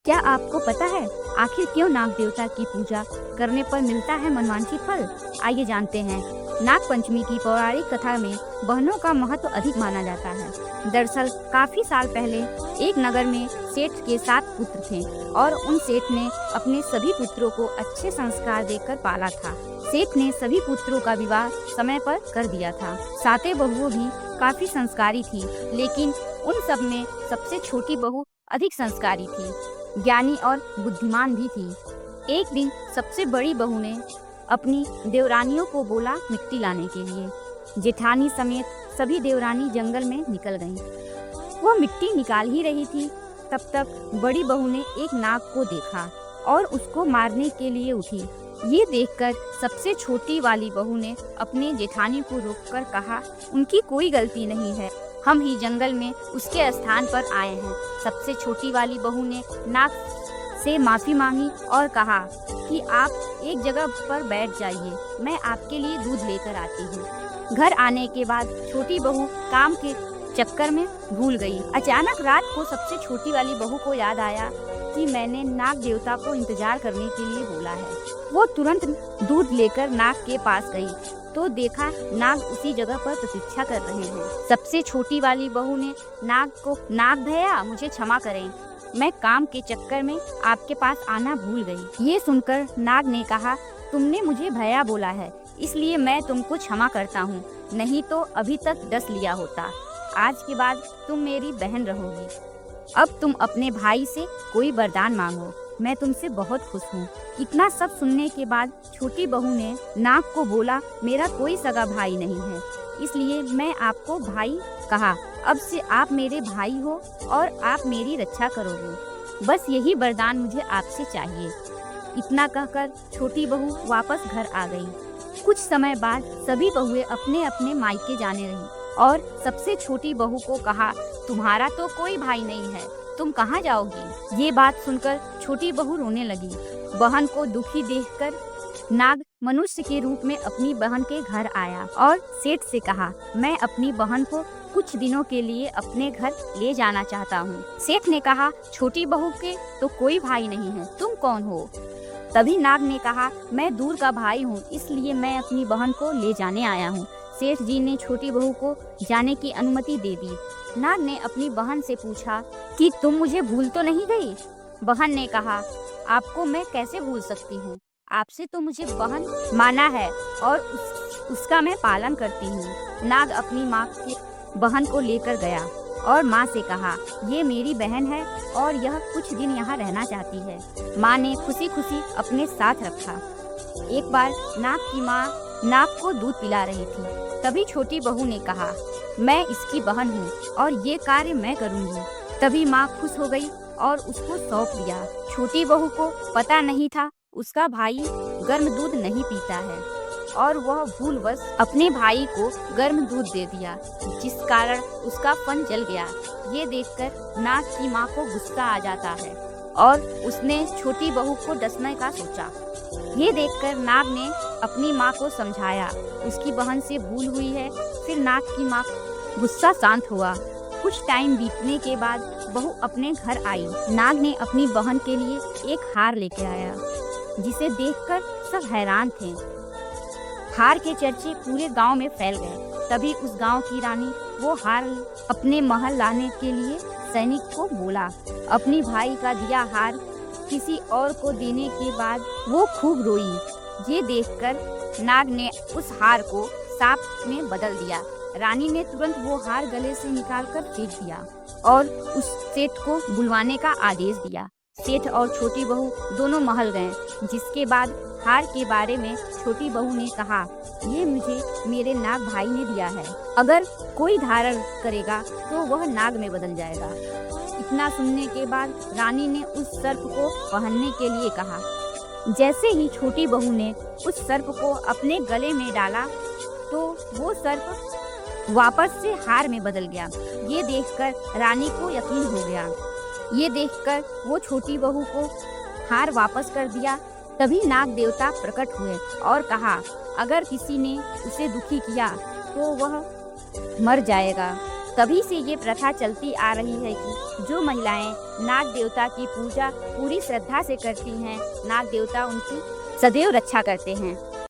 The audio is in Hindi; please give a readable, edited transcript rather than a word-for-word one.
क्या आपको पता है आखिर क्यों नाग देवता की पूजा करने पर मिलता है मनवांछित फल? आइए जानते हैं। नाग पंचमी की पौराणिक कथा में बहनों का महत्व अधिक माना जाता है। दरअसल काफी साल पहले एक नगर में सेठ के 7 पुत्र थे और उन सेठ ने अपने सभी पुत्रों को अच्छे संस्कार देकर पाला था। सेठ ने सभी पुत्रों का विवाह समय पर कर दिया था। सातों बहुओं भी काफी संस्कारी थी, लेकिन उन सब में सबसे छोटी बहू अधिक संस्कारी थी, ज्ञानी और बुद्धिमान भी थी। एक दिन सबसे बड़ी बहू ने अपनी देवरानियों को बोला मिट्टी लाने के लिए। जेठानी समेत सभी देवरानी जंगल में निकल गईं। वो मिट्टी निकाल ही रही थी, तब तक बड़ी बहू ने एक नाग को देखा और उसको मारने के लिए उठी। ये देखकर सबसे छोटी वाली बहू ने अपने जेठानी को रोककर कहा, उनकी कोई गलती नहीं है, हम ही जंगल में उसके स्थान पर आए हैं। सबसे छोटी वाली बहू ने नाग से माफी मांगी और कहा कि आप एक जगह पर बैठ जाइए, मैं आपके लिए दूध लेकर आती हूँ। घर आने के बाद छोटी बहू काम के चक्कर में भूल गई। अचानक रात को सबसे छोटी वाली बहू को याद आया कि मैंने नाग देवता को इंतजार करने के लिए बोला है। वो तुरंत दूध लेकर नाग के पास गई तो देखा नाग उसी जगह पर प्रतीक्षा कर रहे हैं। सबसे छोटी वाली बहू ने नाग को, नाग भैया मुझे क्षमा करें, मैं काम के चक्कर में आपके पास आना भूल गई। ये सुनकर नाग ने कहा, तुमने मुझे भैया बोला है इसलिए मैं तुमको क्षमा करता हूँ, नहीं तो अभी तक डस लिया होता। आज के बाद तुम मेरी बहन रहोगी। अब तुम अपने भाई से कोई वरदान मांगो, मैं तुमसे बहुत खुश हूँ। इतना सब सुनने के बाद छोटी बहू ने नाग को बोला, मेरा कोई सगा भाई नहीं है, इसलिए मैं आपको भाई कहा। अब से आप मेरे भाई हो और आप मेरी रक्षा करोगे। बस यही वरदान मुझे आपसे चाहिए। इतना कहकर छोटी बहू वापस घर आ गई। कुछ समय बाद सभी बहुएं अपने अपने मायके जाने रही और सबसे छोटी बहू को कहा, तुम्हारा तो कोई भाई नहीं है, तुम कहाँ जाओगी? ये बात सुनकर छोटी बहू रोने लगी। बहन को दुखी देखकर नाग मनुष्य के रूप में अपनी बहन के घर आया और सेठ से कहा, मैं अपनी बहन को कुछ दिनों के लिए अपने घर ले जाना चाहता हूँ। सेठ ने कहा, छोटी बहू के तो कोई भाई नहीं है, तुम कौन हो? तभी नाग ने कहा, मैं दूर का भाई हूँ, इसलिए मैं अपनी बहन को ले जाने आया हूँ। सेठ जी ने छोटी बहू को जाने की अनुमति दे दी। नाग ने अपनी बहन से पूछा कि तुम मुझे भूल तो नहीं गई? बहन ने कहा, आपको मैं कैसे भूल सकती हूँ, आपसे तो मुझे बहन माना है और उसका मैं पालन करती हूँ। नाग अपनी माँ की बहन को लेकर गया और माँ से कहा, ये मेरी बहन है और यह कुछ दिन यहाँ रहना चाहती है। माँ ने खुशी खुशी अपने साथ रखा। एक बार नाग की माँ नाग को दूध पिला रही थी। तभी छोटी बहू ने कहा, मैं इसकी बहन हूँ और ये कार्य मैं करूँगी। तभी माँ खुश हो गई और उसको सौंप दिया। छोटी बहू को पता नहीं था उसका भाई गर्म दूध नहीं पीता है और वह भूलवश अपने भाई को गर्म दूध दे दिया, जिस कारण उसका फन जल गया। ये देखकर नाग की माँ को गुस्सा आ जाता है और उसने छोटी बहू को डसने का सोचा। ये देखकर नाग ने अपनी माँ को समझाया, उसकी बहन से भूल हुई है। फिर नाग की माँ गुस्सा शांत हुआ। कुछ टाइम बीतने के बाद बहू अपने घर आई। नाग ने अपनी बहन के लिए एक हार लेके आया, जिसे देखकर सब हैरान थे। हार के चर्चे पूरे गांव में फैल गए। तभी उस गांव की रानी वो हार अपने महल लाने के लिए सैनिक को बोला। अपनी भाई का दिया हार किसी और को देने के बाद वो खूब रोई। ये देखकर नाग ने उस हार को सांप में बदल दिया। रानी ने तुरंत वो हार गले से निकालकर फेंक दिया और उस सेठ को बुलवाने का आदेश दिया। सेठ और छोटी बहू दोनों महल गए, जिसके बाद हार के बारे में छोटी बहू ने कहा, ये मुझे मेरे नाग भाई ने दिया है, अगर कोई धारण करेगा तो वह नाग में बदल जाएगा। इतना सुनने के बाद रानी ने उस सर्प को पहनने के लिए कहा। जैसे ही छोटी बहू ने उस सर्प को अपने गले में डाला तो वो सर्प वापस से हार में बदल गया। ये देखकर रानी को यकीन हो गया। ये देखकर वो छोटी बहू को हार वापस कर दिया। तभी नाग देवता प्रकट हुए और कहा, अगर किसी ने उसे दुखी किया तो वह मर जाएगा। तभी से ये प्रथा चलती आ रही है कि जो महिलाएं नाग देवता की पूजा पूरी श्रद्धा से करती हैं, नाग देवता उनकी सदैव रक्षा करते हैं।